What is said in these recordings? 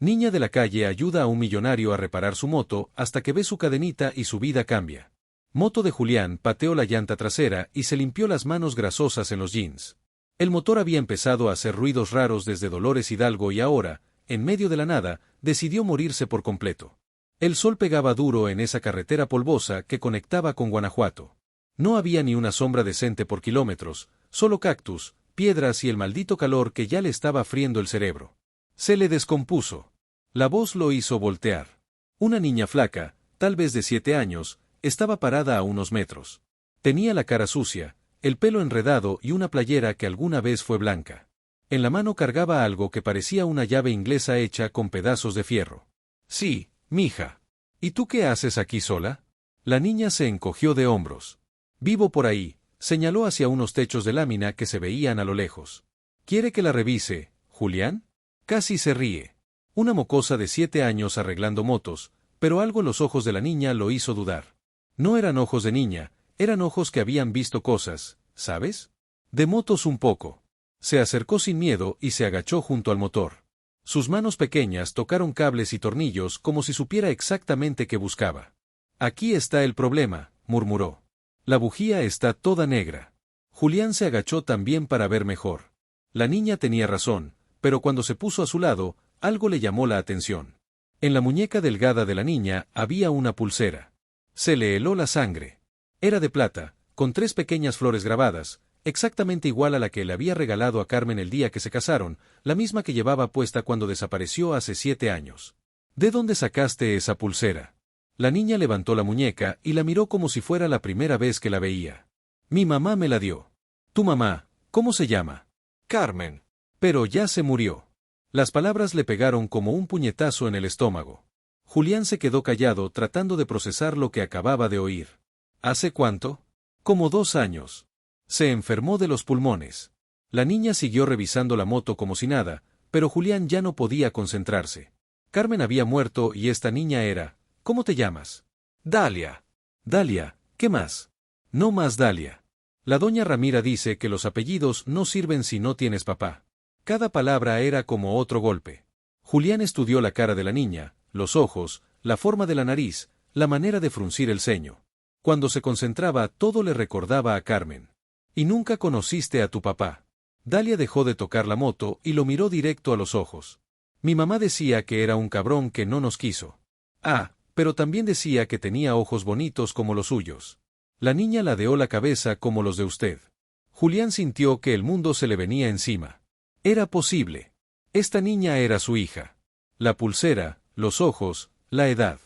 Niña de la calle ayuda a un millonario a reparar su moto hasta que ve su cadenita y su vida cambia. Moto de Julián pateó la llanta trasera y se limpió las manos grasosas en los jeans. El motor había empezado a hacer ruidos raros desde Dolores Hidalgo y ahora, en medio de la nada, decidió morirse por completo. El sol pegaba duro en esa carretera polvosa que conectaba con Guanajuato. No había ni una sombra decente por kilómetros, solo cactus, piedras y el maldito calor que ya le estaba friendo el cerebro. Se le descompuso. La voz lo hizo voltear. Una niña flaca, tal vez de 7 años, estaba parada a unos metros. Tenía la cara sucia, el pelo enredado y una playera que alguna vez fue blanca. En la mano cargaba algo que parecía una llave inglesa hecha con pedazos de fierro. Sí, mija. ¿Y tú qué haces aquí sola? La niña se encogió de hombros. Vivo por ahí, señaló hacia unos techos de lámina que se veían a lo lejos. ¿Quiere que la revise, Julián? Casi se ríe. Una mocosa de 7 años arreglando motos, pero algo en los ojos de la niña lo hizo dudar. No eran ojos de niña, eran ojos que habían visto cosas, ¿sabes? De motos un poco. Se acercó sin miedo y se agachó junto al motor. Sus manos pequeñas tocaron cables y tornillos como si supiera exactamente qué buscaba. Aquí está el problema, murmuró. La bujía está toda negra. Julián se agachó también para ver mejor. La niña tenía razón, pero cuando se puso a su lado, algo le llamó la atención. En la muñeca delgada de la niña había una pulsera. Se le heló la sangre. Era de plata, con 3 pequeñas flores grabadas, exactamente igual a la que le había regalado a Carmen el día que se casaron, la misma que llevaba puesta cuando desapareció hace 7 años. ¿De dónde sacaste esa pulsera? La niña levantó la muñeca y la miró como si fuera la primera vez que la veía. Mi mamá me la dio. ¿Tu mamá, cómo se llama? Carmen. Pero ya se murió. Las palabras le pegaron como un puñetazo en el estómago. Julián se quedó callado tratando de procesar lo que acababa de oír. ¿Hace cuánto? Como 2 años. Se enfermó de los pulmones. La niña siguió revisando la moto como si nada, pero Julián ya no podía concentrarse. Carmen había muerto y esta niña era... ¿Cómo te llamas? Dalia. Dalia, ¿qué más? No más Dalia. La doña Ramira dice que los apellidos no sirven si no tienes papá. Cada palabra era como otro golpe. Julián estudió la cara de la niña, los ojos, la forma de la nariz, la manera de fruncir el ceño. Cuando se concentraba todo le recordaba a Carmen. ¿Y nunca conociste a tu papá? Dalia dejó de tocar la moto y lo miró directo a los ojos. Mi mamá decía que era un cabrón que no nos quiso. Ah, pero también decía que tenía ojos bonitos como los suyos. La niña ladeó la cabeza como los de usted. Julián sintió que el mundo se le venía encima. Era posible. Esta niña era su hija. La pulsera, los ojos, la edad.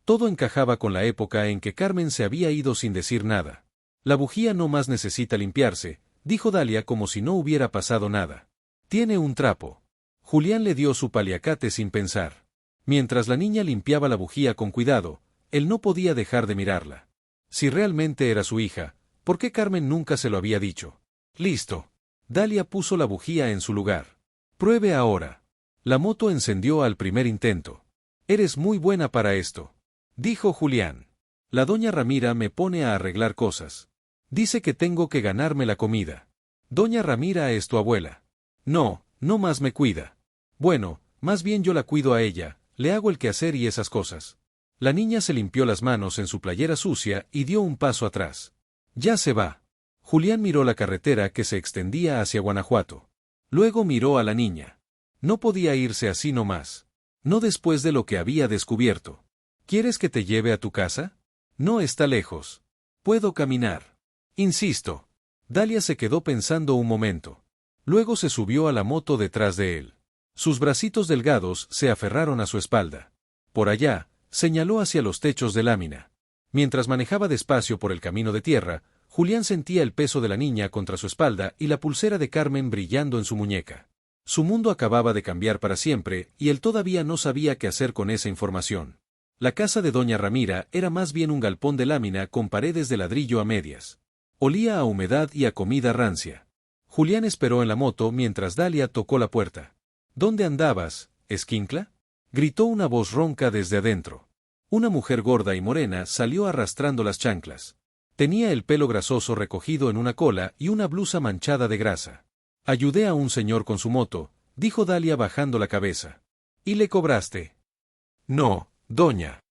Todo encajaba con la época en que Carmen se había ido sin decir nada. La bujía no más necesita limpiarse, dijo Dalia como si no hubiera pasado nada. Tiene un trapo. Julián le dio su paliacate sin pensar. Mientras la niña limpiaba la bujía con cuidado, él no podía dejar de mirarla. Si realmente era su hija, ¿por qué Carmen nunca se lo había dicho? Listo. Dalia puso la bujía en su lugar. Pruebe ahora. La moto encendió al primer intento. Eres muy buena para esto, dijo Julián. La doña Ramira me pone a arreglar cosas. Dice que tengo que ganarme la comida. Doña Ramira es tu abuela. No, no más me cuida. Bueno, más bien yo la cuido a ella, le hago el quehacer y esas cosas. La niña se limpió las manos en su playera sucia y dio un paso atrás. Ya se va. Julián miró la carretera que se extendía hacia Guanajuato. Luego miró a la niña. No podía irse así nomás. No después de lo que había descubierto. ¿Quieres que te lleve a tu casa? No está lejos. Puedo caminar. Insisto. Dalia se quedó pensando un momento. Luego se subió a la moto detrás de él. Sus bracitos delgados se aferraron a su espalda. Por allá, señaló hacia los techos de lámina. Mientras manejaba despacio por el camino de tierra, Julián sentía el peso de la niña contra su espalda y la pulsera de Carmen brillando en su muñeca. Su mundo acababa de cambiar para siempre y él todavía no sabía qué hacer con esa información. La casa de doña Ramira era más bien un galpón de lámina con paredes de ladrillo a medias. Olía a humedad y a comida rancia. Julián esperó en la moto mientras Dalia tocó la puerta. ¿Dónde andabas, esquincla? Gritó una voz ronca desde adentro. Una mujer gorda y morena salió arrastrando las chanclas. Tenía el pelo grasoso recogido en una cola y una blusa manchada de grasa. Ayudé a un señor con su moto, dijo Dalia bajando la cabeza. ¿Y le cobraste? No, doña.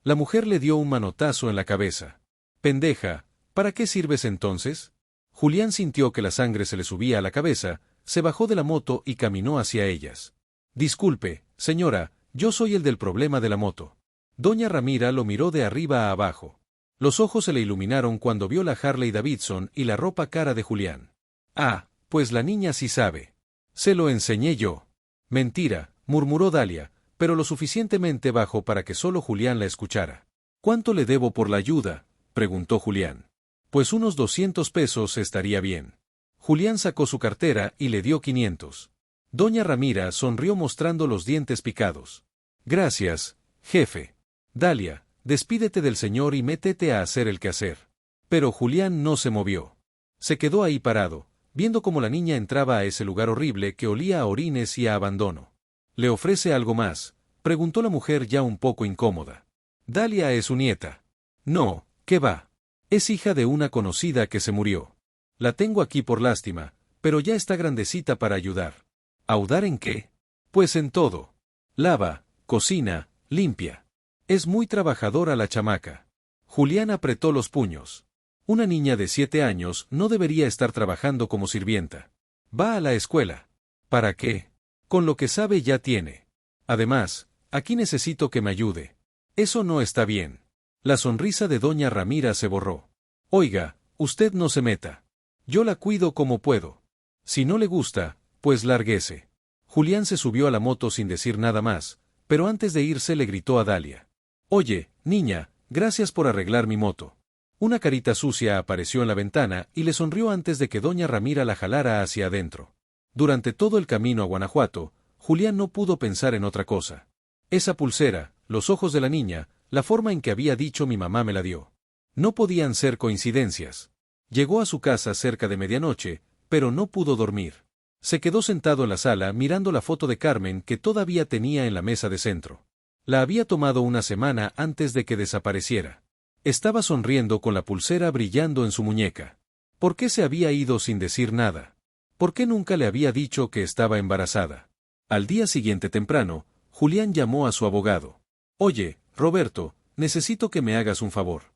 La mujer le dio un manotazo en la cabeza. Pendeja, ¿para qué sirves entonces? Julián sintió que la sangre se le subía a la cabeza, se bajó de la moto y caminó hacia ellas. Disculpe, señora, yo soy el del problema de la moto. Doña Ramira lo miró de arriba a abajo. Los ojos se le iluminaron cuando vio la Harley Davidson y la ropa cara de Julián. Ah, pues la niña sí sabe. Se lo enseñé yo. Mentira, murmuró Dalia, pero lo suficientemente bajo para que solo Julián la escuchara. ¿Cuánto le debo por la ayuda?, preguntó Julián. Pues unos 200 pesos estaría bien. Julián sacó su cartera y le dio 500. Doña Ramira sonrió mostrando los dientes picados. Gracias, jefe. Dalia, despídete del señor y métete a hacer el quehacer. Pero Julián no se movió. Se quedó ahí parado, viendo cómo la niña entraba a ese lugar horrible que olía a orines y a abandono. ¿Le ofrece algo más?, preguntó la mujer ya un poco incómoda. Dalia es su nieta. No, ¿qué va? Es hija de una conocida que se murió. La tengo aquí por lástima, pero ya está grandecita para ayudar. ¿Ayudar en qué? Pues en todo. Lava, cocina, limpia. Es muy trabajadora la chamaca. Julián apretó los puños. Una niña de 7 años no debería estar trabajando como sirvienta. Va a la escuela. ¿Para qué? Con lo que sabe ya tiene. Además, aquí necesito que me ayude. Eso no está bien. La sonrisa de doña Ramira se borró. Oiga, usted no se meta. Yo la cuido como puedo. Si no le gusta, pues lárguese. Julián se subió a la moto sin decir nada más, pero antes de irse le gritó a Dalia. Oye, niña, gracias por arreglar mi moto. Una carita sucia apareció en la ventana y le sonrió antes de que doña Ramira la jalara hacia adentro. Durante todo el camino a Guanajuato, Julián no pudo pensar en otra cosa. Esa pulsera, los ojos de la niña, la forma en que había dicho mi mamá me la dio. No podían ser coincidencias. Llegó a su casa cerca de medianoche, pero no pudo dormir. Se quedó sentado en la sala mirando la foto de Carmen que todavía tenía en la mesa de centro. La había tomado una semana antes de que desapareciera. Estaba sonriendo con la pulsera brillando en su muñeca. ¿Por qué se había ido sin decir nada? ¿Por qué nunca le había dicho que estaba embarazada? Al día siguiente temprano, Julián llamó a su abogado. Oye, Roberto, necesito que me hagas un favor.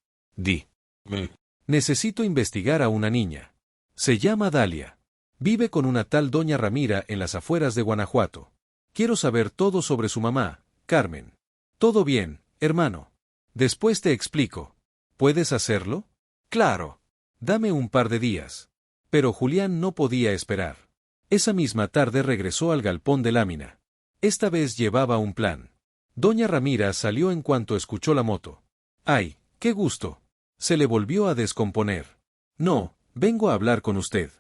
Necesito investigar a una niña. Se llama Dalia. Vive con una tal doña Ramira en las afueras de Guanajuato. Quiero saber todo sobre su mamá, Carmen. Todo bien, hermano. Después te explico. ¿Puedes hacerlo? Claro. Dame un par de días. Pero Julián no podía esperar. Esa misma tarde regresó al galpón de lámina. Esta vez llevaba un plan. Doña Ramira salió en cuanto escuchó la moto. ¡Ay, qué gusto! Se le volvió a descomponer. No, vengo a hablar con usted.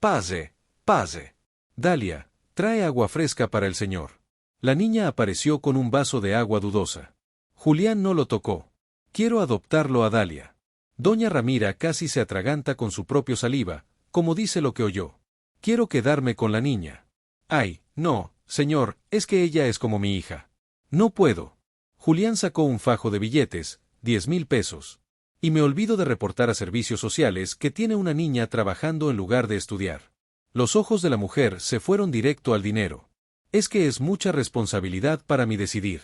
Pase, pase. Dalia, trae agua fresca para el señor. La niña apareció con un vaso de agua dudosa. Julián no lo tocó. Quiero adoptarlo a Dalia. Doña Ramira casi se atraganta con su propio saliva, como dice lo que oyó. Quiero quedarme con la niña. Ay, no, señor, es que ella es como mi hija. No puedo. Julián sacó un fajo de billetes, 10,000 pesos. Y me olvido de reportar a servicios sociales que tiene una niña trabajando en lugar de estudiar. Los ojos de la mujer se fueron directo al dinero. Es que es mucha responsabilidad para mí decidir.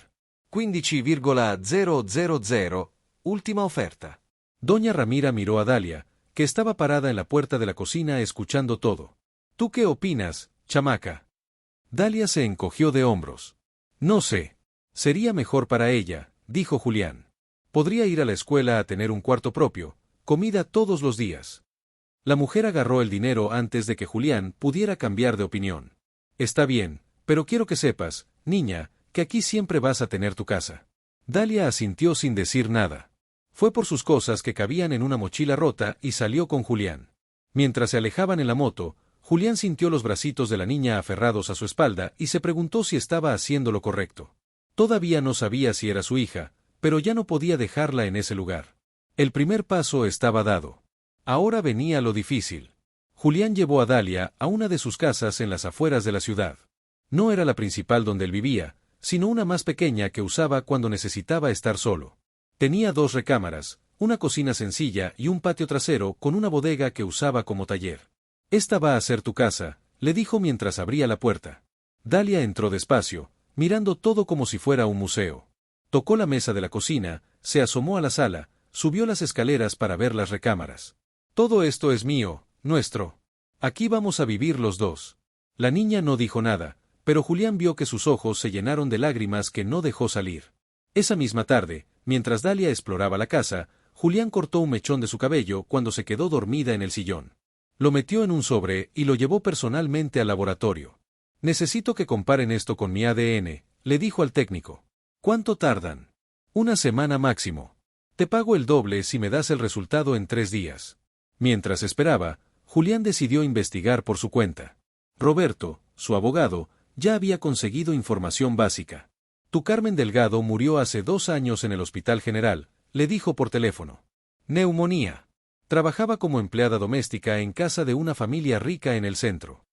15,000, última oferta. Doña Ramira miró a Dalia, que estaba parada en la puerta de la cocina escuchando todo. ¿Tú qué opinas, chamaca? Dalia se encogió de hombros. No sé. Sería mejor para ella, dijo Julián. Podría ir a la escuela a tener un cuarto propio, comida todos los días. La mujer agarró el dinero antes de que Julián pudiera cambiar de opinión. Está bien, pero quiero que sepas, niña, que aquí siempre vas a tener tu casa. Dalia asintió sin decir nada. Fue por sus cosas que cabían en una mochila rota y salió con Julián. Mientras se alejaban en la moto, Julián sintió los bracitos de la niña aferrados a su espalda y se preguntó si estaba haciendo lo correcto. Todavía no sabía si era su hija, pero ya no podía dejarla en ese lugar. El primer paso estaba dado. Ahora venía lo difícil. Julián llevó a Dalia a una de sus casas en las afueras de la ciudad. No era la principal donde él vivía, sino una más pequeña que usaba cuando necesitaba estar solo. Tenía 2 recámaras, una cocina sencilla y un patio trasero con una bodega que usaba como taller. Esta va a ser tu casa, le dijo mientras abría la puerta. Dalia entró despacio, mirando todo como si fuera un museo. Tocó la mesa de la cocina, se asomó a la sala, subió las escaleras para ver las recámaras. Todo esto es mío, nuestro. Aquí vamos a vivir los dos. La niña no dijo nada, pero Julián vio que sus ojos se llenaron de lágrimas que no dejó salir. Esa misma tarde, mientras Dalia exploraba la casa, Julián cortó un mechón de su cabello cuando se quedó dormida en el sillón. Lo metió en un sobre y lo llevó personalmente al laboratorio. Necesito que comparen esto con mi ADN, le dijo al técnico. ¿Cuánto tardan? 1 semana máximo. Te pago el doble si me das el resultado en 3 días. Mientras esperaba, Julián decidió investigar por su cuenta. Roberto, su abogado, ya había conseguido información básica. Tu Carmen Delgado murió hace 2 años en el Hospital General, le dijo por teléfono. Neumonía. Trabajaba como empleada doméstica en casa de una familia rica en el centro.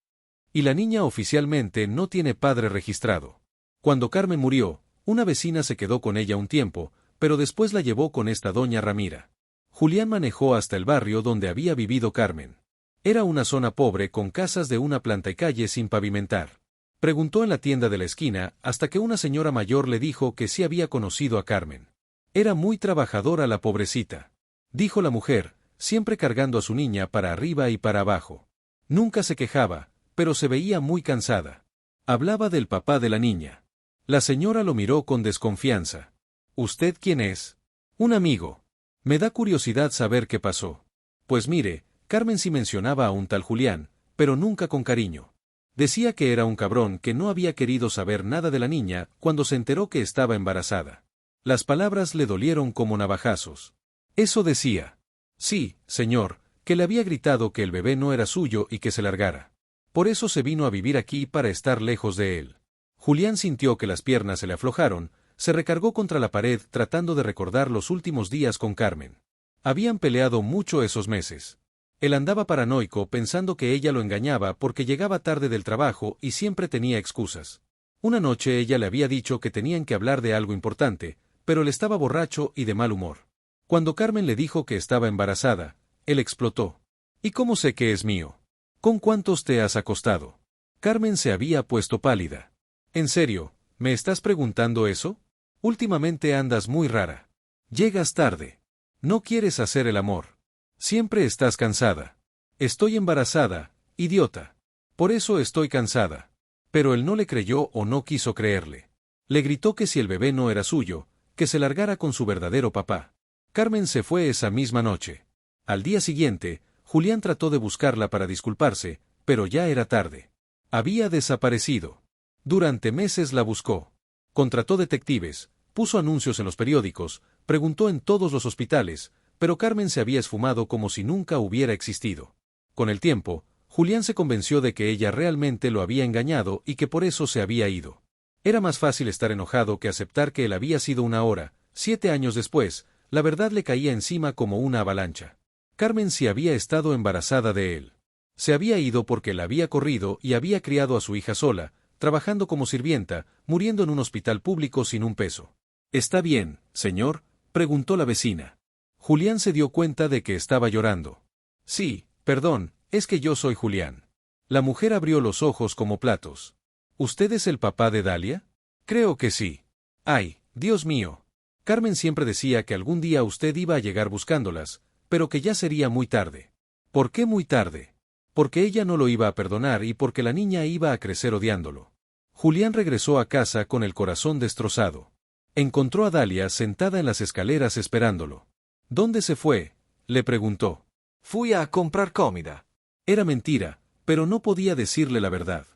Y la niña oficialmente no tiene padre registrado. Cuando Carmen murió, una vecina se quedó con ella un tiempo, pero después la llevó con esta doña Ramira. Julián manejó hasta el barrio donde había vivido Carmen. Era una zona pobre con casas de una planta y calle sin pavimentar. Preguntó en la tienda de la esquina hasta que una señora mayor le dijo que sí había conocido a Carmen. Era muy trabajadora la pobrecita, dijo la mujer, siempre cargando a su niña para arriba y para abajo. Nunca se quejaba, pero se veía muy cansada. Hablaba del papá de la niña. La señora lo miró con desconfianza. ¿Usted quién es? Un amigo. Me da curiosidad saber qué pasó. Pues mire, Carmen sí mencionaba a un tal Julián, pero nunca con cariño. Decía que era un cabrón que no había querido saber nada de la niña cuando se enteró que estaba embarazada. Las palabras le dolieron como navajazos. Eso decía. Sí, señor, que le había gritado que el bebé no era suyo y que se largara. Por eso se vino a vivir aquí para estar lejos de él. Julián sintió que las piernas se le aflojaron, se recargó contra la pared tratando de recordar los últimos días con Carmen. Habían peleado mucho esos meses. Él andaba paranoico pensando que ella lo engañaba porque llegaba tarde del trabajo y siempre tenía excusas. Una noche ella le había dicho que tenían que hablar de algo importante, pero él estaba borracho y de mal humor. Cuando Carmen le dijo que estaba embarazada, él explotó. ¿Y cómo sé que es mío? ¿Con cuántos te has acostado? Carmen se había puesto pálida. ¿En serio, me estás preguntando eso? Últimamente andas muy rara. Llegas tarde. No quieres hacer el amor. Siempre estás cansada. Estoy embarazada, idiota. Por eso estoy cansada. Pero él no le creyó o no quiso creerle. Le gritó que si el bebé no era suyo, que se largara con su verdadero papá. Carmen se fue esa misma noche. Al día siguiente, Julián trató de buscarla para disculparse, pero ya era tarde. Había desaparecido. Durante meses la buscó. Contrató detectives, puso anuncios en los periódicos, preguntó en todos los hospitales, pero Carmen se había esfumado como si nunca hubiera existido. Con el tiempo, Julián se convenció de que ella realmente lo había engañado y que por eso se había ido. Era más fácil estar enojado que aceptar que él había sido una hora. 7 años después, la verdad le caía encima como una avalancha. Carmen sí había estado embarazada de él. Se había ido porque la había corrido y había criado a su hija sola, trabajando como sirvienta, muriendo en un hospital público sin un peso. ¿Está bien, señor?, preguntó la vecina. Julián se dio cuenta de que estaba llorando. Sí, perdón, es que yo soy Julián. La mujer abrió los ojos como platos. ¿Usted es el papá de Dalia? Creo que sí. Ay, Dios mío. Carmen siempre decía que algún día usted iba a llegar buscándolas, pero que ya sería muy tarde. ¿Por qué muy tarde? Porque ella no lo iba a perdonar y porque la niña iba a crecer odiándolo. Julián regresó a casa con el corazón destrozado. Encontró a Dalia sentada en las escaleras esperándolo. ¿Dónde se fue?, le preguntó. Fui a comprar comida. Era mentira, pero no podía decirle la verdad.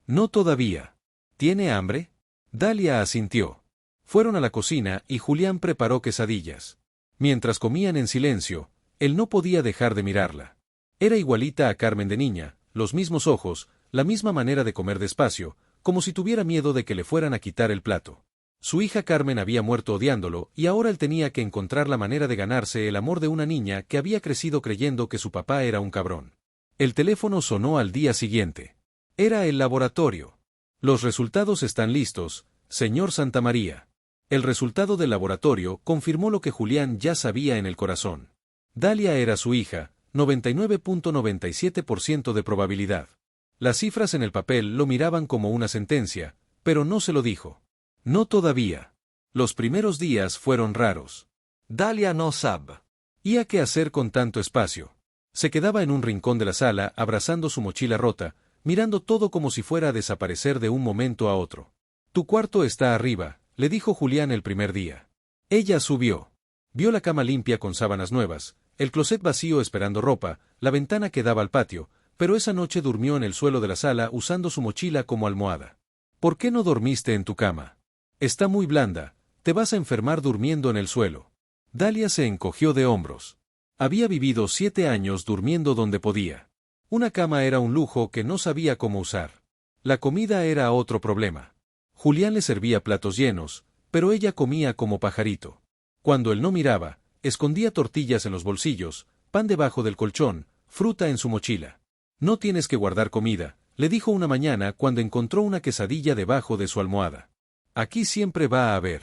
No todavía. ¿Tiene hambre? Dalia asintió. Fueron a la cocina y Julián preparó quesadillas. Mientras comían en silencio, él no podía dejar de mirarla. Era igualita a Carmen de niña, los mismos ojos, la misma manera de comer despacio, como si tuviera miedo de que le fueran a quitar el plato. Su hija Carmen había muerto odiándolo y ahora él tenía que encontrar la manera de ganarse el amor de una niña que había crecido creyendo que su papá era un cabrón. El teléfono sonó al día siguiente. Era el laboratorio. Los resultados están listos, señor Santamaría. El resultado del laboratorio confirmó lo que Julián ya sabía en el corazón. Dalia era su hija, 99.97% de probabilidad. Las cifras en el papel lo miraban como una sentencia, pero no se lo dijo. No todavía. Los primeros días fueron raros. Dalia no sabe. ¿Y a qué hacer con tanto espacio? Se quedaba en un rincón de la sala, abrazando su mochila rota, mirando todo como si fuera a desaparecer de un momento a otro. Tu cuarto está arriba, le dijo Julián el primer día. Ella subió. Vio la cama limpia con sábanas nuevas, el closet vacío esperando ropa, la ventana que daba al patio, pero esa noche durmió en el suelo de la sala usando su mochila como almohada. ¿Por qué no dormiste en tu cama? Está muy blanda, te vas a enfermar durmiendo en el suelo. Dalia se encogió de hombros. Había vivido 7 años durmiendo donde podía. Una cama era un lujo que no sabía cómo usar. La comida era otro problema. Julián le servía platos llenos, pero ella comía como pajarito. Cuando él no miraba, escondía tortillas en los bolsillos, pan debajo del colchón, fruta en su mochila. No tienes que guardar comida, le dijo una mañana cuando encontró una quesadilla debajo de su almohada. Aquí siempre va a haber.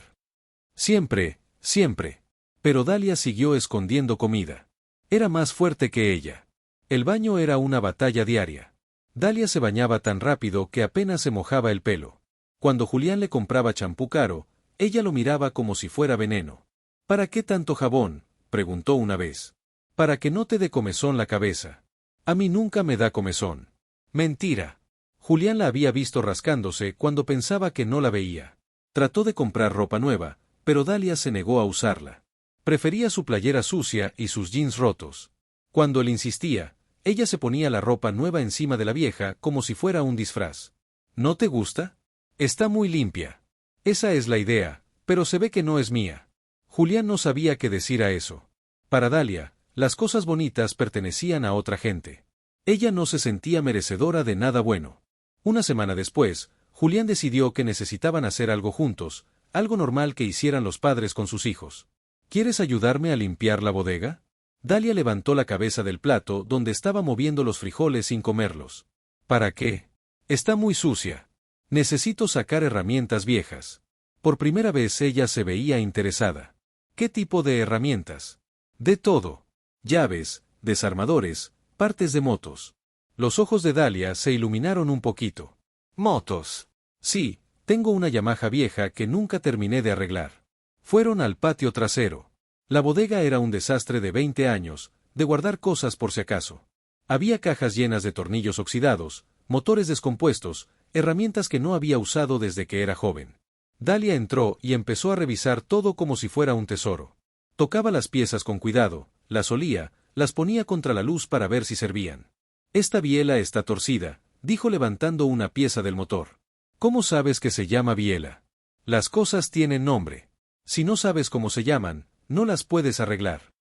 Siempre, siempre. Pero Dalia siguió escondiendo comida. Era más fuerte que ella. El baño era una batalla diaria. Dalia se bañaba tan rápido que apenas se mojaba el pelo. Cuando Julián le compraba champú caro, ella lo miraba como si fuera veneno. ¿Para qué tanto jabón?, preguntó una vez. Para que no te dé comezón la cabeza. A mí nunca me da comezón. Mentira. Julián la había visto rascándose cuando pensaba que no la veía. Trató de comprar ropa nueva, pero Dalia se negó a usarla. Prefería su playera sucia y sus jeans rotos. Cuando él insistía, ella se ponía la ropa nueva encima de la vieja como si fuera un disfraz. ¿No te gusta? Está muy limpia. Esa es la idea, pero se ve que no es mía. Julián no sabía qué decir a eso. Para Dalia, las cosas bonitas pertenecían a otra gente. Ella no se sentía merecedora de nada bueno. Una semana después, Julián decidió que necesitaban hacer algo juntos, algo normal que hicieran los padres con sus hijos. ¿Quieres ayudarme a limpiar la bodega? Dalia levantó la cabeza del plato donde estaba moviendo los frijoles sin comerlos. ¿Para qué? Está muy sucia. Necesito sacar herramientas viejas. Por primera vez ella se veía interesada. ¿Qué tipo de herramientas? De todo. Llaves, desarmadores, partes de motos. Los ojos de Dalia se iluminaron un poquito. ¿Motos? Sí, tengo una Yamaha vieja que nunca terminé de arreglar. Fueron al patio trasero. La bodega era un desastre de 20 años, de guardar cosas por si acaso. Había cajas llenas de tornillos oxidados, motores descompuestos, herramientas que no había usado desde que era joven. Dalia entró y empezó a revisar todo como si fuera un tesoro. Tocaba las piezas con cuidado, las olía, las ponía contra la luz para ver si servían. Esta biela está torcida, dijo levantando una pieza del motor. ¿Cómo sabes que se llama biela? Las cosas tienen nombre. Si no sabes cómo se llaman, no las puedes arreglar.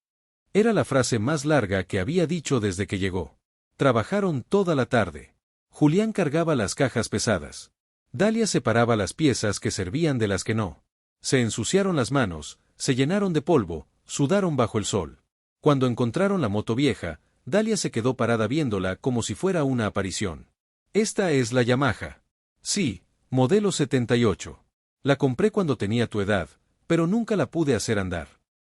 Era la frase más larga que había dicho desde que llegó. Trabajaron toda la tarde. Julián cargaba las cajas pesadas. Dalia separaba las piezas que servían de las que no. Se ensuciaron las manos, se llenaron de polvo, sudaron bajo el sol. Cuando encontraron la moto vieja, Dalia se quedó parada viéndola como si fuera una aparición. Esta es la Yamaha. Sí, modelo 78. La compré cuando tenía tu edad, pero nunca la pude hacer andar.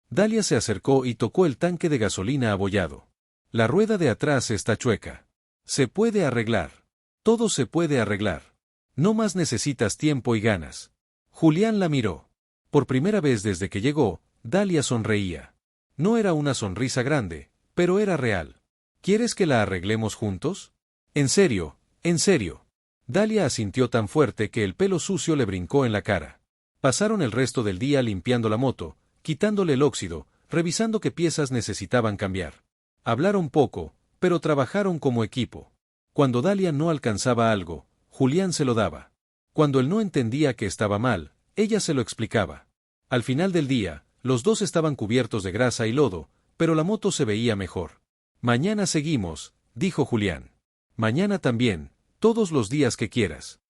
Dalia se acercó y tocó el tanque de gasolina abollado. La rueda de atrás está chueca. Se puede arreglar. Todo se puede arreglar. No más necesitas tiempo y ganas. Julián la miró. Por primera vez desde que llegó, Dalia sonreía. No era una sonrisa grande, pero era real. ¿Quieres que la arreglemos juntos? En serio, en serio. Dalia asintió tan fuerte que el pelo sucio le brincó en la cara. Pasaron el resto del día limpiando la moto, quitándole el óxido, revisando qué piezas necesitaban cambiar. Hablaron poco, pero trabajaron como equipo. Cuando Dalia no alcanzaba algo, Julián se lo daba. Cuando él no entendía que estaba mal, ella se lo explicaba. Al final del día, los dos estaban cubiertos de grasa y lodo, pero la moto se veía mejor. Mañana seguimos, dijo Julián. Mañana también, todos los días que quieras.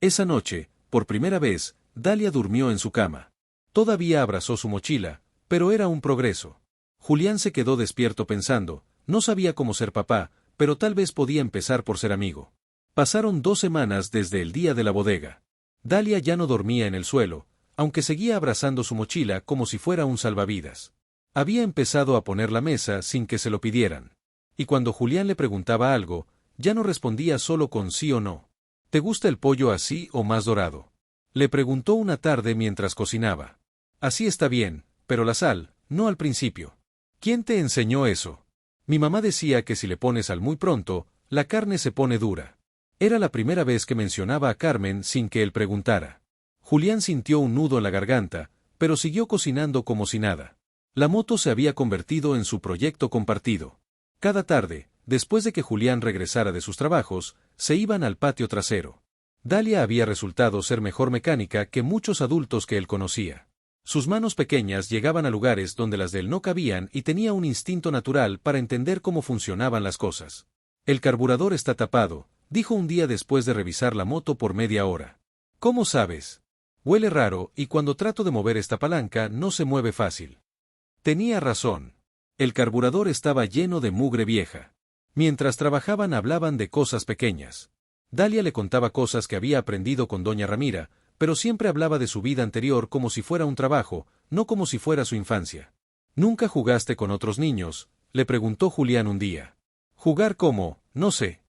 Esa noche, por primera vez, Dalia durmió en su cama. Todavía abrazó su mochila, pero era un progreso. Julián se quedó despierto pensando, no sabía cómo ser papá, pero tal vez podía empezar por ser amigo. Pasaron 2 semanas desde el día de la bodega. Dalia ya no dormía en el suelo, aunque seguía abrazando su mochila como si fuera un salvavidas. Había empezado a poner la mesa sin que se lo pidieran. Y cuando Julián le preguntaba algo, ya no respondía solo con sí o no. ¿Te gusta el pollo así o más dorado? Le preguntó una tarde mientras cocinaba. Así está bien, pero la sal, no al principio. ¿Quién te enseñó eso? Mi mamá decía que si le pones sal muy pronto, la carne se pone dura. Era la primera vez que mencionaba a Carmen sin que él preguntara. Julián sintió un nudo en la garganta, pero siguió cocinando como si nada. La moto se había convertido en su proyecto compartido. Cada tarde, después de que Julián regresara de sus trabajos, se iban al patio trasero. Dalia había resultado ser mejor mecánica que muchos adultos que él conocía. Sus manos pequeñas llegaban a lugares donde las de él no cabían y tenía un instinto natural para entender cómo funcionaban las cosas. El carburador está tapado, dijo un día después de revisar la moto por media hora. ¿Cómo sabes? Huele raro y cuando trato de mover esta palanca no se mueve fácil. Tenía razón. El carburador estaba lleno de mugre vieja. Mientras trabajaban hablaban de cosas pequeñas. Dalia le contaba cosas que había aprendido con doña Ramira, pero siempre hablaba de su vida anterior como si fuera un trabajo, no como si fuera su infancia. ¿Nunca jugaste con otros niños?, le preguntó Julián un día. ¿Jugar cómo? No sé.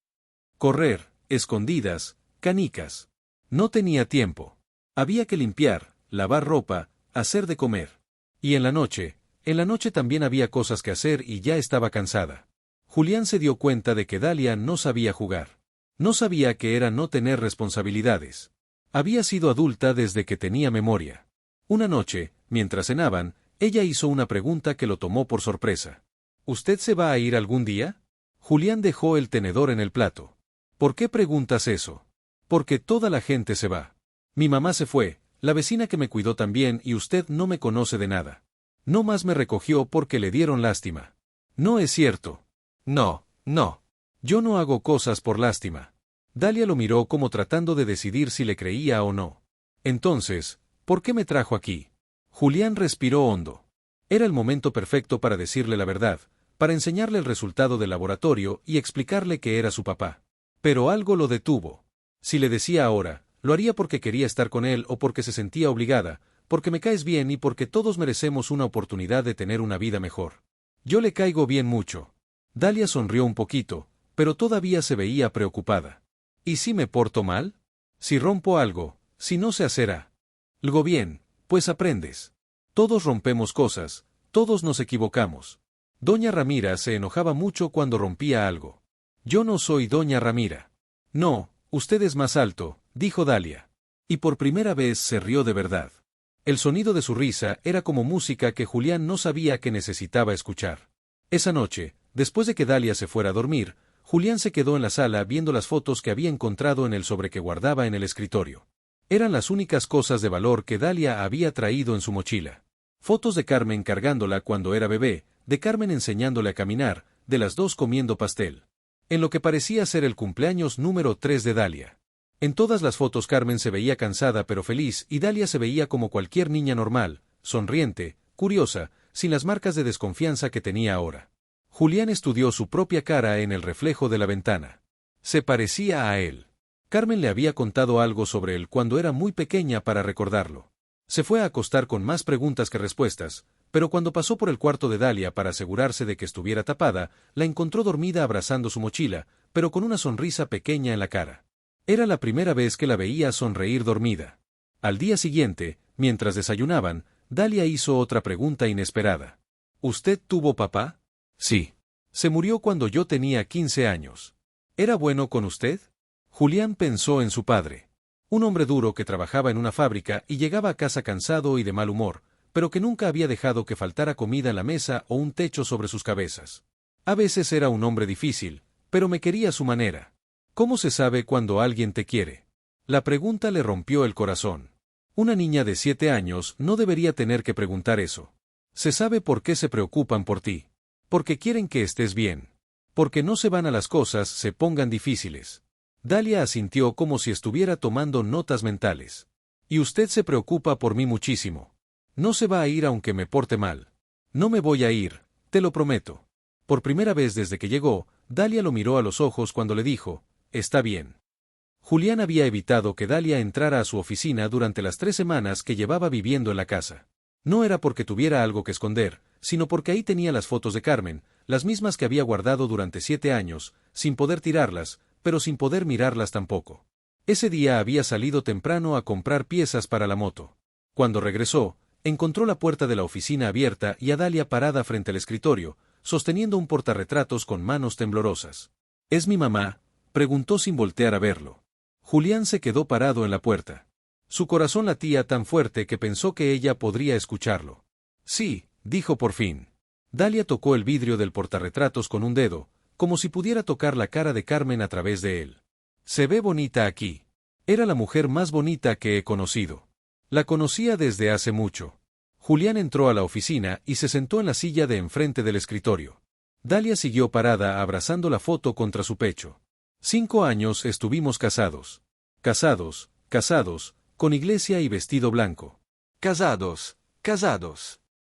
Correr, escondidas, canicas. No tenía tiempo. Había que limpiar, lavar ropa, hacer de comer. Y en la noche también había cosas que hacer y ya estaba cansada. Julián se dio cuenta de que Dalia no sabía jugar. No sabía qué era no tener responsabilidades. Había sido adulta desde que tenía memoria. Una noche, mientras cenaban, ella hizo una pregunta que lo tomó por sorpresa. ¿Usted se va a ir algún día? Julián dejó el tenedor en el plato. ¿Por qué preguntas eso? Porque toda la gente se va. Mi mamá se fue, la vecina que me cuidó también y usted no me conoce de nada. No más me recogió porque le dieron lástima. No es cierto. No, no. Yo no hago cosas por lástima. Dalia lo miró como tratando de decidir si le creía o no. Entonces, ¿por qué me trajo aquí? Julián respiró hondo. Era el momento perfecto para decirle la verdad, para enseñarle el resultado del laboratorio y explicarle que era su papá. Pero algo lo detuvo. Si le decía ahora, lo haría porque quería estar con él o porque se sentía obligada, porque me caes bien y porque todos merecemos una oportunidad de tener una vida mejor. Yo le caigo bien mucho. Dalia sonrió un poquito, pero todavía se veía preocupada. ¿Y si me porto mal? Si rompo algo, si no sé hacer algo bien, pues aprendes. Todos rompemos cosas, todos nos equivocamos. Doña Ramira se enojaba mucho cuando rompía algo. Yo no soy Doña Ramira. No, usted es más alto, dijo Dalia. Y por primera vez se rió de verdad. El sonido de su risa era como música que Julián no sabía que necesitaba escuchar. Esa noche, después de que Dalia se fuera a dormir, Julián se quedó en la sala viendo las fotos que había encontrado en el sobre que guardaba en el escritorio. Eran las únicas cosas de valor que Dalia había traído en su mochila. Fotos de Carmen cargándola cuando era bebé, de Carmen enseñándole a caminar, de las dos comiendo pastel. En lo que parecía ser el cumpleaños número 3 de Dalia. En todas las fotos Carmen se veía cansada pero feliz y Dalia se veía como cualquier niña normal, sonriente, curiosa, sin las marcas de desconfianza que tenía ahora. Julián estudió su propia cara en el reflejo de la ventana. Se parecía a él. Carmen le había contado algo sobre él cuando era muy pequeña para recordarlo. Se fue a acostar con más preguntas que respuestas, pero cuando pasó por el cuarto de Dalia para asegurarse de que estuviera tapada, la encontró dormida abrazando su mochila, pero con una sonrisa pequeña en la cara. Era la primera vez que la veía sonreír dormida. Al día siguiente, mientras desayunaban, Dalia hizo otra pregunta inesperada. ¿Usted tuvo papá? Sí. Se murió cuando yo tenía 15 años. ¿Era bueno con usted? Julián pensó en su padre. Un hombre duro que trabajaba en una fábrica y llegaba a casa cansado y de mal humor, pero que nunca había dejado que faltara comida en la mesa o un techo sobre sus cabezas. A veces era un hombre difícil, pero me quería a su manera. ¿Cómo se sabe cuando alguien te quiere? La pregunta le rompió el corazón. Una niña de 7 años no debería tener que preguntar eso. Se sabe por qué se preocupan por ti. Porque quieren que estés bien. Porque no se van a las cosas se pongan difíciles. Dalia asintió como si estuviera tomando notas mentales. Y usted se preocupa por mí muchísimo. No se va a ir aunque me porte mal. No me voy a ir, te lo prometo. Por primera vez desde que llegó, Dalia lo miró a los ojos cuando le dijo, está bien. Julián había evitado que Dalia entrara a su oficina durante las 3 semanas que llevaba viviendo en la casa. No era porque tuviera algo que esconder, sino porque ahí tenía las fotos de Carmen, las mismas que había guardado durante 7 años, sin poder tirarlas, pero sin poder mirarlas tampoco. Ese día había salido temprano a comprar piezas para la moto. Cuando regresó, encontró la puerta de la oficina abierta y a Dalia parada frente al escritorio, sosteniendo un portarretratos con manos temblorosas. ¿Es mi mamá?, preguntó sin voltear a verlo. Julián se quedó parado en la puerta. Su corazón latía tan fuerte que pensó que ella podría escucharlo. Sí, dijo por fin. Dalia tocó el vidrio del portarretratos con un dedo, como si pudiera tocar la cara de Carmen a través de él. Se ve bonita aquí. Era la mujer más bonita que he conocido. La conocía desde hace mucho. Julián entró a la oficina y se sentó en la silla de enfrente del escritorio. Dalia siguió parada abrazando la foto contra su pecho. 5 años estuvimos casados. Casados, con iglesia y vestido blanco. Casados.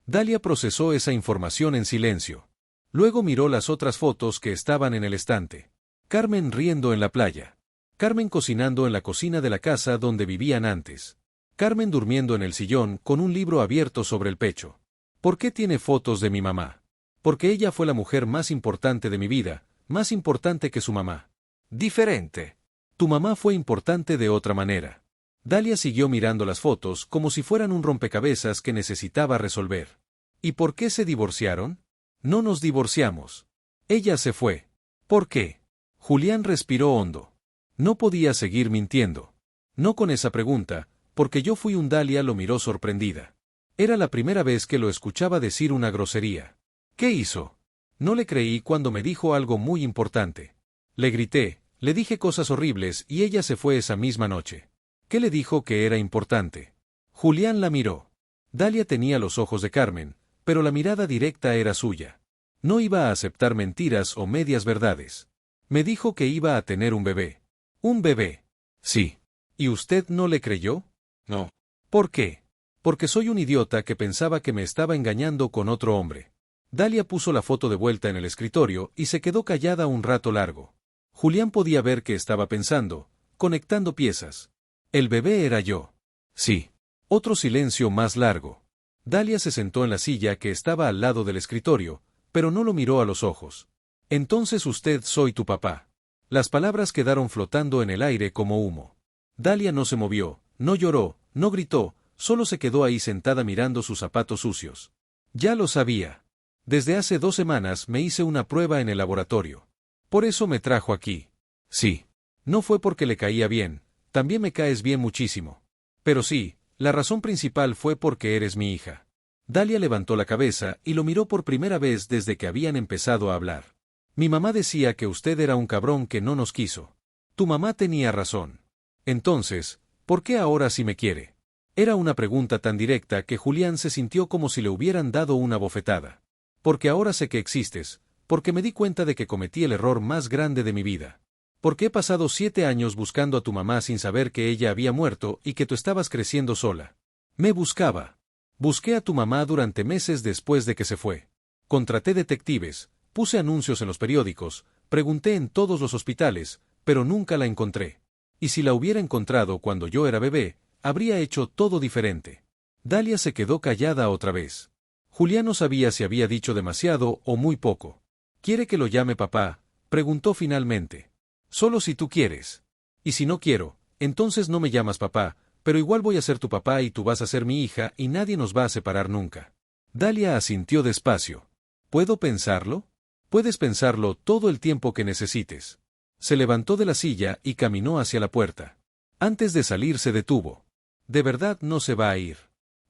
Dalia procesó esa información en silencio. Luego miró las otras fotos que estaban en el estante. Carmen riendo en la playa. Carmen cocinando en la cocina de la casa donde vivían antes. Carmen durmiendo en el sillón con un libro abierto sobre el pecho. ¿Por qué tiene fotos de mi mamá? Porque ella fue la mujer más importante de mi vida, más importante que su mamá. Diferente. Tu mamá fue importante de otra manera. Dalia siguió mirando las fotos como si fueran un rompecabezas que necesitaba resolver. ¿Y por qué se divorciaron? No nos divorciamos. Ella se fue. ¿Por qué? Julián respiró hondo. No podía seguir mintiendo. No con esa pregunta, porque yo fui un. Dalia lo miró sorprendida. Era la primera vez que lo escuchaba decir una grosería. ¿Qué hizo? No le creí cuando me dijo algo muy importante. Le grité, le dije cosas horribles y ella se fue esa misma noche. ¿Qué le dijo que era importante? Julián la miró. Dalia tenía los ojos de Carmen, pero la mirada directa era suya. No iba a aceptar mentiras o medias verdades. Me dijo que iba a tener un bebé. ¿Un bebé? Sí. ¿Y usted no le creyó? No. ¿Por qué? Porque soy un idiota que pensaba que me estaba engañando con otro hombre. Dalia puso la foto de vuelta en el escritorio y se quedó callada un rato largo. Julián podía ver que estaba pensando, conectando piezas. El bebé era yo. Sí. Otro silencio más largo. Dalia se sentó en la silla que estaba al lado del escritorio, pero no lo miró a los ojos. Entonces usted soy tu papá. Las palabras quedaron flotando en el aire como humo. Dalia no se movió, no lloró, no gritó, solo se quedó ahí sentada mirando sus zapatos sucios. Ya lo sabía. Desde hace 2 semanas me hice una prueba en el laboratorio. Por eso me trajo aquí. Sí. No fue porque le caía bien, también me caes bien muchísimo. Pero sí, la razón principal fue porque eres mi hija. Dalia levantó la cabeza y lo miró por primera vez desde que habían empezado a hablar. Mi mamá decía que usted era un cabrón que no nos quiso. Tu mamá tenía razón. Entonces, ¿por qué ahora sí me quiere? Era una pregunta tan directa que Julián se sintió como si le hubieran dado una bofetada. Porque ahora sé que existes, porque me di cuenta de que cometí el error más grande de mi vida. Porque he pasado 7 años buscando a tu mamá sin saber que ella había muerto y que tú estabas creciendo sola. Me buscaba. Busqué a tu mamá durante meses después de que se fue. Contraté detectives, puse anuncios en los periódicos, pregunté en todos los hospitales, pero nunca la encontré. Y si la hubiera encontrado cuando yo era bebé, habría hecho todo diferente. Dalia se quedó callada otra vez. Julián no sabía si había dicho demasiado o muy poco. ¿Quiere que lo llame papá?, preguntó finalmente. Solo si tú quieres. Y si no quiero, entonces no me llamas papá, pero igual voy a ser tu papá y tú vas a ser mi hija y nadie nos va a separar nunca. Dalia asintió despacio. ¿Puedo pensarlo? Puedes pensarlo todo el tiempo que necesites. Se levantó de la silla y caminó hacia la puerta. Antes de salir se detuvo. De verdad no se va a ir.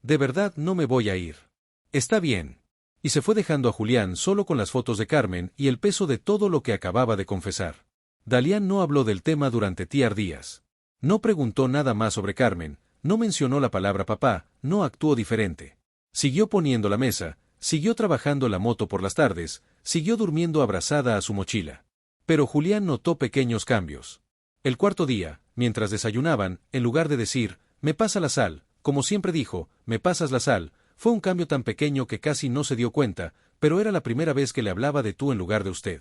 De verdad no me voy a ir. Está bien. Y se fue dejando a Julián solo con las fotos de Carmen y el peso de todo lo que acababa de confesar. Dalia no habló del tema durante días. No preguntó nada más sobre Carmen, no mencionó la palabra papá, no actuó diferente. Siguió poniendo la mesa, siguió trabajando la moto por las tardes, siguió durmiendo abrazada a su mochila. Pero Julián notó pequeños cambios. El cuarto día, mientras desayunaban, en lugar de decir, me pasa la sal, como siempre dijo, me pasas la sal, fue un cambio tan pequeño que casi no se dio cuenta, pero era la primera vez que le hablaba de tú en lugar de usted.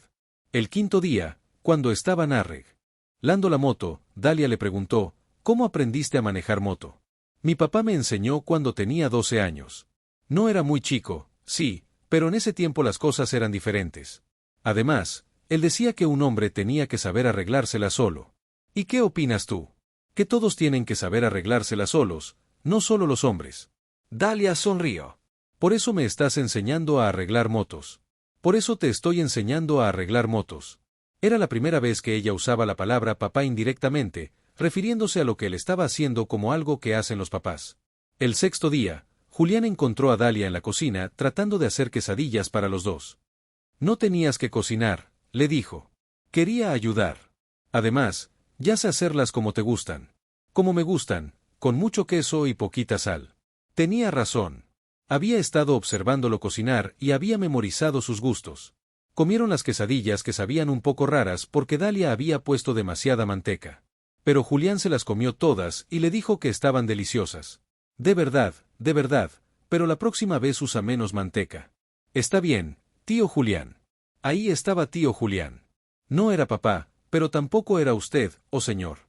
El quinto día, cuando estaban arreglando la moto, Dalia le preguntó, ¿cómo aprendiste a manejar moto? Mi papá me enseñó cuando tenía 12 años. No era muy chico, sí, pero en ese tiempo las cosas eran diferentes. Además, él decía que un hombre tenía que saber arreglársela solo. ¿Y qué opinas tú? Que todos tienen que saber arreglárselas solos, no solo los hombres. Dalia sonrió. Por eso me estás enseñando a arreglar motos. Por eso te estoy enseñando a arreglar motos. Era la primera vez que ella usaba la palabra papá indirectamente, refiriéndose a lo que él estaba haciendo como algo que hacen los papás. El sexto día, Julián encontró a Dalia en la cocina tratando de hacer quesadillas para los dos. No tenías que cocinar, le dijo. Quería ayudar. Además, ya sé hacerlas como te gustan. Como me gustan, con mucho queso y poquita sal. Tenía razón. Había estado observándolo cocinar y había memorizado sus gustos. Comieron las quesadillas que sabían un poco raras porque Dalia había puesto demasiada manteca. Pero Julián se las comió todas y le dijo que estaban deliciosas. De verdad, pero la próxima vez usa menos manteca. Está bien, tío Julián. Ahí estaba tío Julián. No era papá, pero tampoco era usted, oh señor.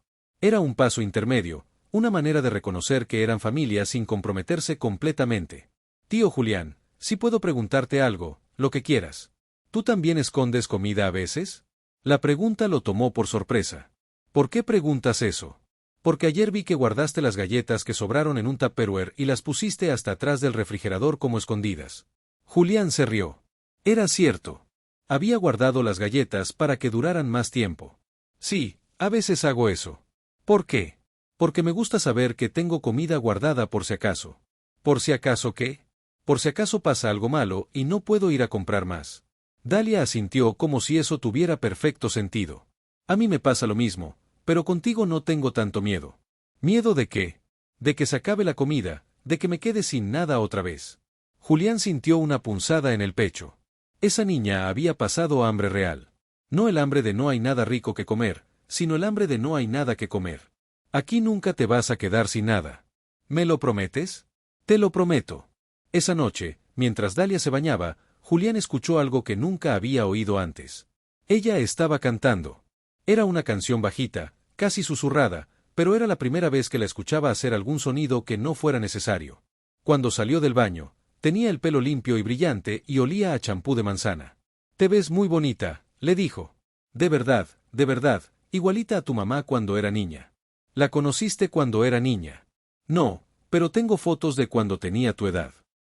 Era un paso intermedio, una manera de reconocer que eran familia sin comprometerse completamente. Tío Julián, si puedo preguntarte algo, lo que quieras. ¿Tú también escondes comida a veces? La pregunta lo tomó por sorpresa. ¿Por qué preguntas eso? Porque ayer vi que guardaste las galletas que sobraron en un tupperware y las pusiste hasta atrás del refrigerador como escondidas. Julián se rió. Era cierto. Había guardado las galletas para que duraran más tiempo. Sí, a veces hago eso. ¿Por qué? Porque me gusta saber que tengo comida guardada por si acaso. ¿Por si acaso qué? Por si acaso pasa algo malo y no puedo ir a comprar más. Dalia asintió como si eso tuviera perfecto sentido. A mí me pasa lo mismo, pero contigo no tengo tanto miedo. ¿Miedo de qué? De que se acabe la comida, de que me quede sin nada otra vez. Julián sintió una punzada en el pecho. Esa niña había pasado hambre real. No el hambre de no hay nada rico que comer, sino el hambre de no hay nada que comer. Aquí nunca te vas a quedar sin nada. ¿Me lo prometes? Te lo prometo. Esa noche, mientras Dalia se bañaba, Julián escuchó algo que nunca había oído antes. Ella estaba cantando. Era una canción bajita, casi susurrada, pero era la primera vez que la escuchaba hacer algún sonido que no fuera necesario. Cuando salió del baño, tenía el pelo limpio y brillante y olía a champú de manzana. Te ves muy bonita, le dijo. De verdad, igualita a tu mamá cuando era niña. ¿La conociste cuando era niña? No, pero tengo fotos de cuando tenía tu edad.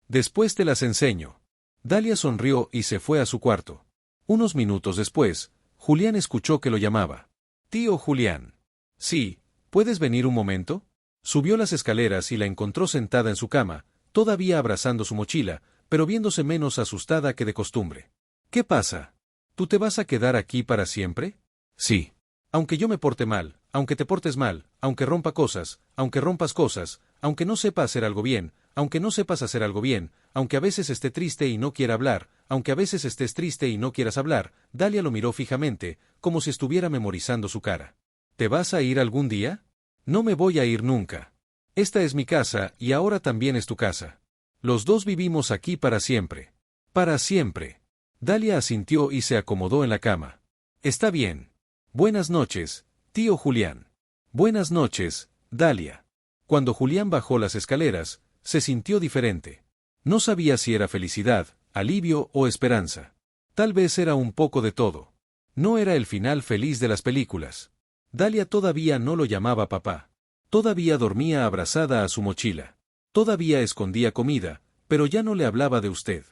Después te las enseño. Dalia sonrió y se fue a su cuarto. Unos minutos después, Julián escuchó que lo llamaba. Tío Julián. Sí, ¿puedes venir un momento? Subió las escaleras y la encontró sentada en su cama, todavía abrazando su mochila, pero viéndose menos asustada que de costumbre. ¿Qué pasa? ¿Tú te vas a quedar aquí para siempre? Sí. Aunque yo me porte mal, aunque te portes mal, aunque rompa cosas, aunque rompas cosas, aunque no sepa hacer algo bien, aunque no sepas hacer algo bien, aunque a veces esté triste y no quiera hablar, aunque a veces estés triste y no quieras hablar, Dalia lo miró fijamente, como si estuviera memorizando su cara. ¿Te vas a ir algún día? No me voy a ir nunca. Esta es mi casa y ahora también es tu casa. Los dos vivimos aquí para siempre. Para siempre. Dalia asintió y se acomodó en la cama. Está bien. Buenas noches, tío Julián. Buenas noches, Dalia. Cuando Julián bajó las escaleras, se sintió diferente. No sabía si era felicidad, alivio o esperanza. Tal vez era un poco de todo. No era el final feliz de las películas. Dalia todavía no lo llamaba papá. Todavía dormía abrazada a su mochila. Todavía escondía comida, pero ya no le hablaba de usted.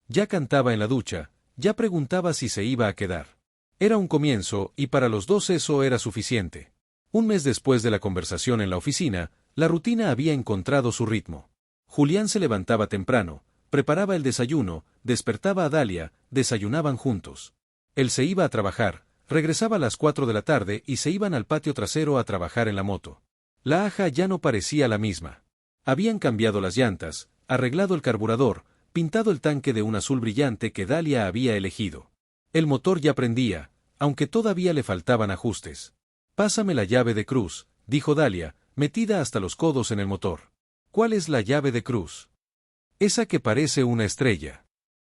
Ya cantaba en la ducha, ya preguntaba si se iba a quedar. Era un comienzo y para los dos eso era suficiente. Un mes después de la conversación en la oficina, la rutina había encontrado su ritmo. Julián se levantaba temprano, preparaba el desayuno, despertaba a Dalia, desayunaban juntos. Él se iba a trabajar, regresaba a las 4 de la tarde y se iban al patio trasero a trabajar en la moto. La aja ya no parecía la misma. Habían cambiado las llantas, arreglado el carburador, pintado el tanque de un azul brillante que Dalia había elegido. El motor ya prendía, aunque todavía le faltaban ajustes. Pásame la llave de cruz, dijo Dalia, metida hasta los codos en el motor. ¿Cuál es la llave de cruz? Esa que parece una estrella.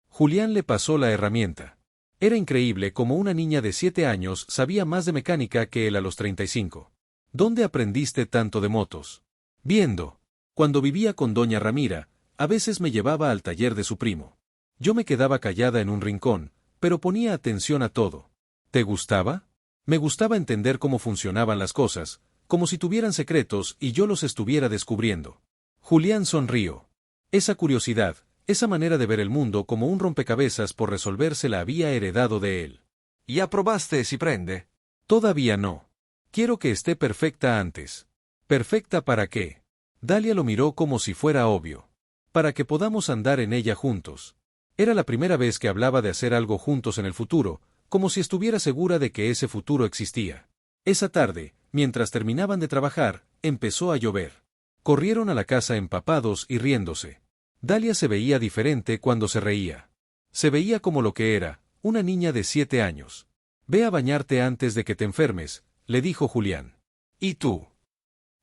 Julián le pasó la herramienta. Era increíble cómo una niña de 7 años sabía más de mecánica que él a los 35. ¿Dónde aprendiste tanto de motos? Viendo. Cuando vivía con doña Ramira, a veces me llevaba al taller de su primo. Yo me quedaba callada en un rincón, pero ponía atención a todo. ¿Te gustaba? Me gustaba entender cómo funcionaban las cosas, como si tuvieran secretos y yo los estuviera descubriendo. Julián sonrió. Esa curiosidad, esa manera de ver el mundo como un rompecabezas por resolver se la había heredado de él. ¿Ya probaste si prende? Todavía no. Quiero que esté perfecta antes. ¿Perfecta para qué? Dalia lo miró como si fuera obvio. Para que podamos andar en ella juntos. Era la primera vez que hablaba de hacer algo juntos en el futuro, como si estuviera segura de que ese futuro existía. Esa tarde, mientras terminaban de trabajar, empezó a llover. Corrieron a la casa empapados y riéndose. Dalia se veía diferente cuando se reía. Se veía como lo que era, una niña de 7 años. Ve a bañarte antes de que te enfermes, le dijo Julián. ¿Y tú?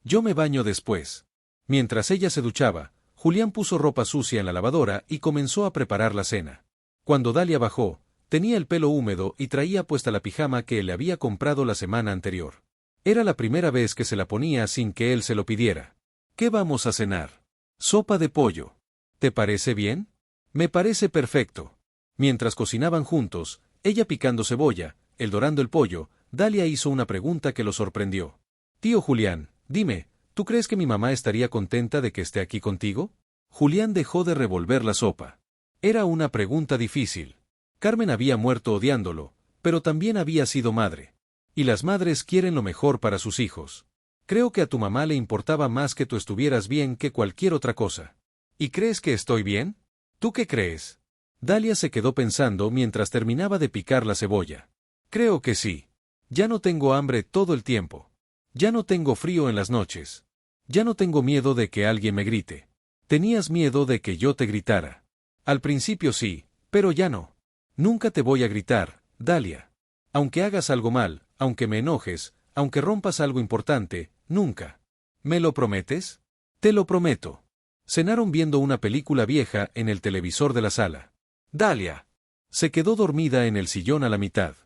Yo me baño después. Mientras ella se duchaba, Julián puso ropa sucia en la lavadora y comenzó a preparar la cena. Cuando Dalia bajó, tenía el pelo húmedo y traía puesta la pijama que le había comprado la semana anterior. Era la primera vez que se la ponía sin que él se lo pidiera. ¿Qué vamos a cenar? Sopa de pollo. ¿Te parece bien? Me parece perfecto. Mientras cocinaban juntos, ella picando cebolla, él dorando el pollo, Dalia hizo una pregunta que lo sorprendió. Tío Julián, dime, ¿tú crees que mi mamá estaría contenta de que esté aquí contigo? Julián dejó de revolver la sopa. Era una pregunta difícil. Carmen había muerto odiándolo, pero también había sido madre. Y las madres quieren lo mejor para sus hijos. Creo que a tu mamá le importaba más que tú estuvieras bien que cualquier otra cosa. ¿Y crees que estoy bien? ¿Tú qué crees? Dalia se quedó pensando mientras terminaba de picar la cebolla. Creo que sí. Ya no tengo hambre todo el tiempo. Ya no tengo frío en las noches. Ya no tengo miedo de que alguien me grite. Tenías miedo de que yo te gritara. Al principio sí, pero ya no. Nunca te voy a gritar, Dalia. Aunque hagas algo mal, aunque me enojes, aunque rompas algo importante, nunca. ¿Me lo prometes? Te lo prometo. Cenaron viendo una película vieja en el televisor de la sala. Dalia se quedó dormida en el sillón a la mitad.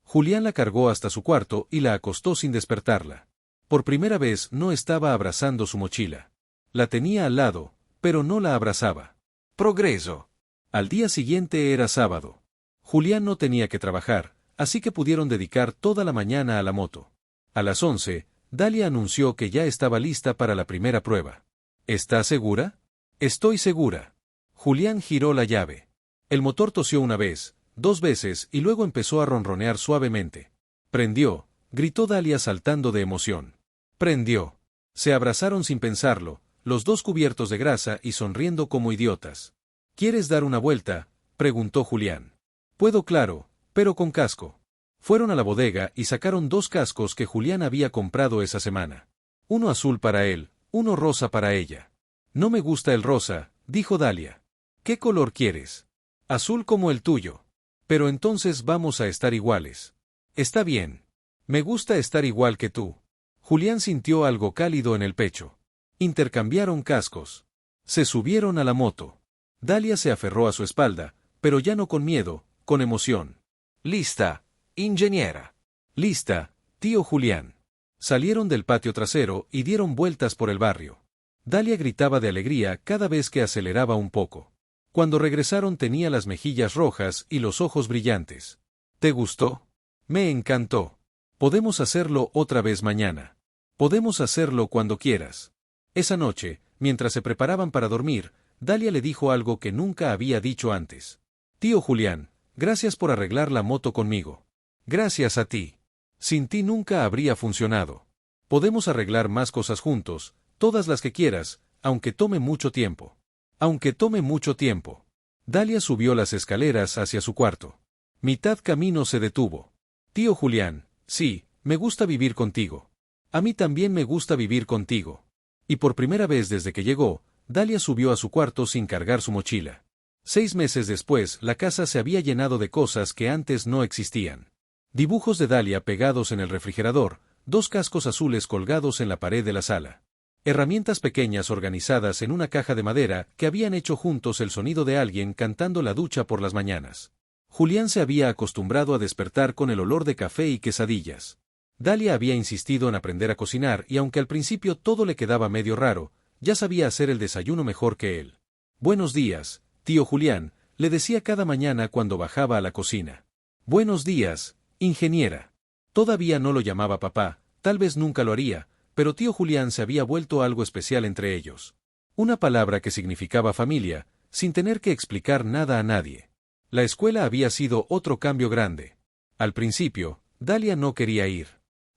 Julián la cargó hasta su cuarto y la acostó sin despertarla. Por primera vez no estaba abrazando su mochila. La tenía al lado, pero no la abrazaba. Progreso. Al día siguiente era sábado. Julián no tenía que trabajar, así que pudieron dedicar toda la mañana a la moto. A las 11, Dalia anunció que ya estaba lista para la primera prueba. ¿Estás segura? Estoy segura. Julián giró la llave. El motor tosió una vez, 2 veces y luego empezó a ronronear suavemente. Prendió, gritó Dalia saltando de emoción. Prendió. Se abrazaron sin pensarlo, los dos cubiertos de grasa y sonriendo como idiotas. ¿Quieres dar una vuelta?, preguntó Julián. Puedo, claro, pero con casco. Fueron a la bodega y sacaron 2 cascos que Julián había comprado esa semana. Uno azul para él, uno rosa para ella. No me gusta el rosa, dijo Dalia. ¿Qué color quieres? Azul como el tuyo. Pero entonces vamos a estar iguales. Está bien. Me gusta estar igual que tú. Julián sintió algo cálido en el pecho. Intercambiaron cascos. Se subieron a la moto. Dalia se aferró a su espalda, pero ya no con miedo, con emoción. Lista, ingeniera. Lista, tío Julián. Salieron del patio trasero y dieron vueltas por el barrio. Dalia gritaba de alegría cada vez que aceleraba un poco. Cuando regresaron tenía las mejillas rojas y los ojos brillantes. ¿Te gustó? Me encantó. Podemos hacerlo otra vez mañana. Podemos hacerlo cuando quieras. Esa noche, mientras se preparaban para dormir, Dalia le dijo algo que nunca había dicho antes. Tío Julián, gracias por arreglar la moto conmigo. Gracias a ti. Sin ti nunca habría funcionado. Podemos arreglar más cosas juntos, todas las que quieras, aunque tome mucho tiempo. Aunque tome mucho tiempo. Dalia subió las escaleras hacia su cuarto. Mitad camino se detuvo. Tío Julián, sí, me gusta vivir contigo. A mí también me gusta vivir contigo. Y por primera vez desde que llegó, Dalia subió a su cuarto sin cargar su mochila. 6 meses después, la casa se había llenado de cosas que antes no existían. Dibujos de Dalia pegados en el refrigerador, 2 cascos azules colgados en la pared de la sala. Herramientas pequeñas organizadas en una caja de madera que habían hecho juntos el sonido de alguien cantando la ducha por las mañanas. Julián se había acostumbrado a despertar con el olor de café y quesadillas. Dalia había insistido en aprender a cocinar y aunque al principio todo le quedaba medio raro, ya sabía hacer el desayuno mejor que él. Buenos días, tío Julián, le decía cada mañana cuando bajaba a la cocina. Buenos días, ingeniera. Todavía no lo llamaba papá, tal vez nunca lo haría, pero tío Julián se había vuelto algo especial entre ellos. Una palabra que significaba familia, sin tener que explicar nada a nadie. La escuela había sido otro cambio grande. Al principio, Dalia no quería ir.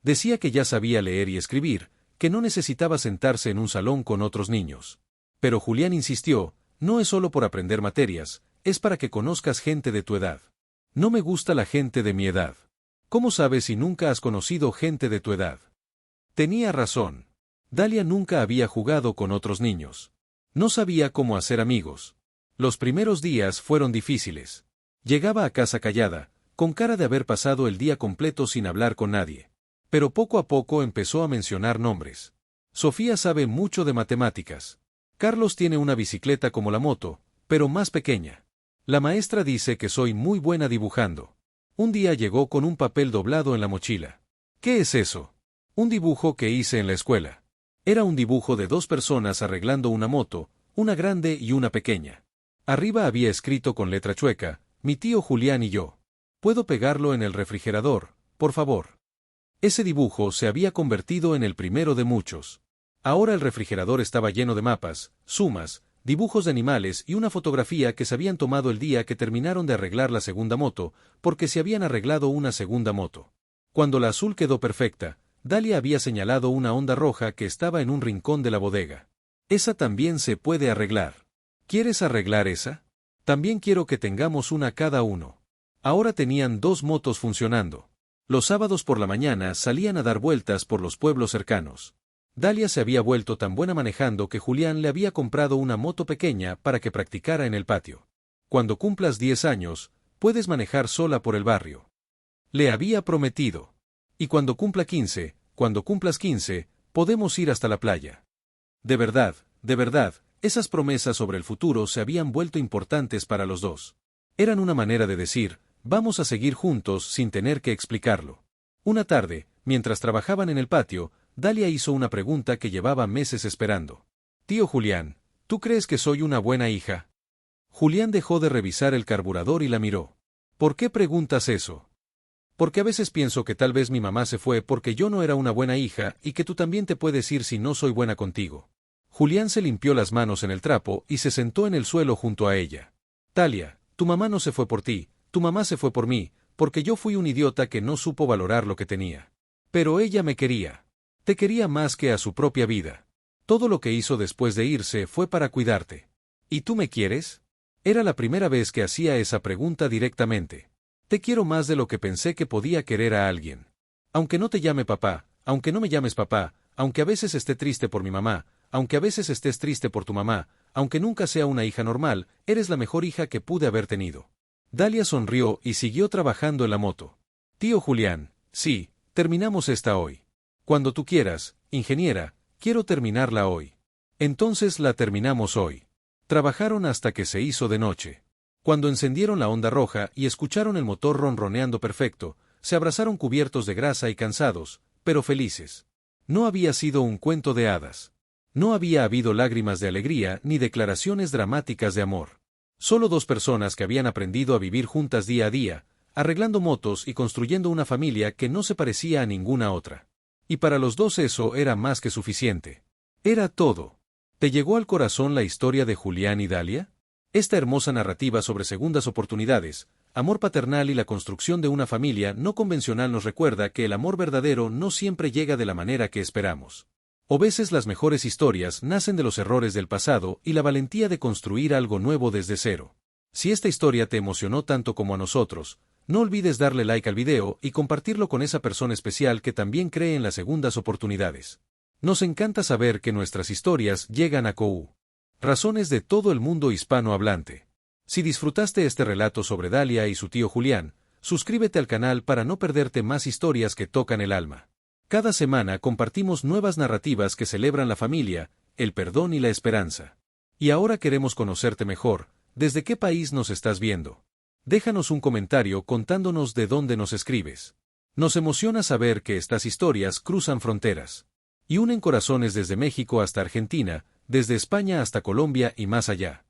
Decía que ya sabía leer y escribir, que no necesitaba sentarse en un salón con otros niños. Pero Julián insistió, no es solo por aprender materias, es para que conozcas gente de tu edad. No me gusta la gente de mi edad. ¿Cómo sabes si nunca has conocido gente de tu edad? Tenía razón. Dalia nunca había jugado con otros niños. No sabía cómo hacer amigos. Los primeros días fueron difíciles. Llegaba a casa callada, con cara de haber pasado el día completo sin hablar con nadie. Pero poco a poco empezó a mencionar nombres. Sofía sabe mucho de matemáticas. Carlos tiene una bicicleta como la moto, pero más pequeña. La maestra dice que soy muy buena dibujando. Un día llegó con un papel doblado en la mochila. ¿Qué es eso? Un dibujo que hice en la escuela. Era un dibujo de dos personas arreglando una moto, una grande y una pequeña. Arriba había escrito con letra chueca, mi tío Julián y yo. ¿Puedo pegarlo en el refrigerador, por favor? Ese dibujo se había convertido en el primero de muchos. Ahora el refrigerador estaba lleno de mapas, sumas, dibujos de animales y una fotografía que se habían tomado el día que terminaron de arreglar la segunda moto, porque se habían arreglado una segunda moto. Cuando la azul quedó perfecta, Dalia había señalado una onda roja que estaba en un rincón de la bodega. Esa también se puede arreglar. ¿Quieres arreglar esa? También quiero que tengamos una cada uno. Ahora tenían dos motos funcionando. Los sábados por la mañana salían a dar vueltas por los pueblos cercanos. Dalia se había vuelto tan buena manejando que Julián le había comprado una moto pequeña para que practicara en el patio. Cuando cumplas 10 años, puedes manejar sola por el barrio. Le había prometido. Y cuando cumplas 15, podemos ir hasta la playa. De verdad, esas promesas sobre el futuro se habían vuelto importantes para los dos. Eran una manera de decir, vamos a seguir juntos sin tener que explicarlo. Una tarde, mientras trabajaban en el patio, Dalia hizo una pregunta que llevaba meses esperando. Tío Julián, ¿tú crees que soy una buena hija? Julián dejó de revisar el carburador y la miró. ¿Por qué preguntas eso? Porque a veces pienso que tal vez mi mamá se fue porque yo no era una buena hija y que tú también te puedes ir si no soy buena contigo. Julián se limpió las manos en el trapo y se sentó en el suelo junto a ella. Dalia, tu mamá no se fue por ti, tu mamá se fue por mí, porque yo fui un idiota que no supo valorar lo que tenía. Pero ella me quería. Te quería más que a su propia vida. Todo lo que hizo después de irse fue para cuidarte. ¿Y tú me quieres? Era la primera vez que hacía esa pregunta directamente. Te quiero más de lo que pensé que podía querer a alguien. Aunque no te llame papá, aunque no me llames papá, aunque a veces esté triste por mi mamá, aunque a veces estés triste por tu mamá, aunque nunca sea una hija normal, eres la mejor hija que pude haber tenido. Dalia sonrió y siguió trabajando en la moto. Tío Julián, sí, terminamos esta hoy. Cuando tú quieras, ingeniera, quiero terminarla hoy. Entonces la terminamos hoy. Trabajaron hasta que se hizo de noche. Cuando encendieron la onda roja y escucharon el motor ronroneando perfecto, se abrazaron cubiertos de grasa y cansados, pero felices. No había sido un cuento de hadas. No había habido lágrimas de alegría ni declaraciones dramáticas de amor. Solo dos personas que habían aprendido a vivir juntas día a día, arreglando motos y construyendo una familia que no se parecía a ninguna otra. Y para los dos eso era más que suficiente. Era todo. ¿Te llegó al corazón la historia de Julián y Dalia? Esta hermosa narrativa sobre segundas oportunidades, amor paternal y la construcción de una familia no convencional nos recuerda que el amor verdadero no siempre llega de la manera que esperamos. O veces las mejores historias nacen de los errores del pasado y la valentía de construir algo nuevo desde cero. Si esta historia te emocionó tanto como a nosotros, no olvides darle like al video y compartirlo con esa persona especial que también cree en las segundas oportunidades. Nos encanta saber que nuestras historias llegan a COU. Razones de todo el mundo hispanohablante. Si disfrutaste este relato sobre Dalia y su tío Julián, suscríbete al canal para no perderte más historias que tocan el alma. Cada semana compartimos nuevas narrativas que celebran la familia, el perdón y la esperanza. Y ahora queremos conocerte mejor. ¿Desde qué país nos estás viendo? Déjanos un comentario contándonos de dónde nos escribes. Nos emociona saber que estas historias cruzan fronteras y unen corazones desde México hasta Argentina, desde España hasta Colombia y más allá.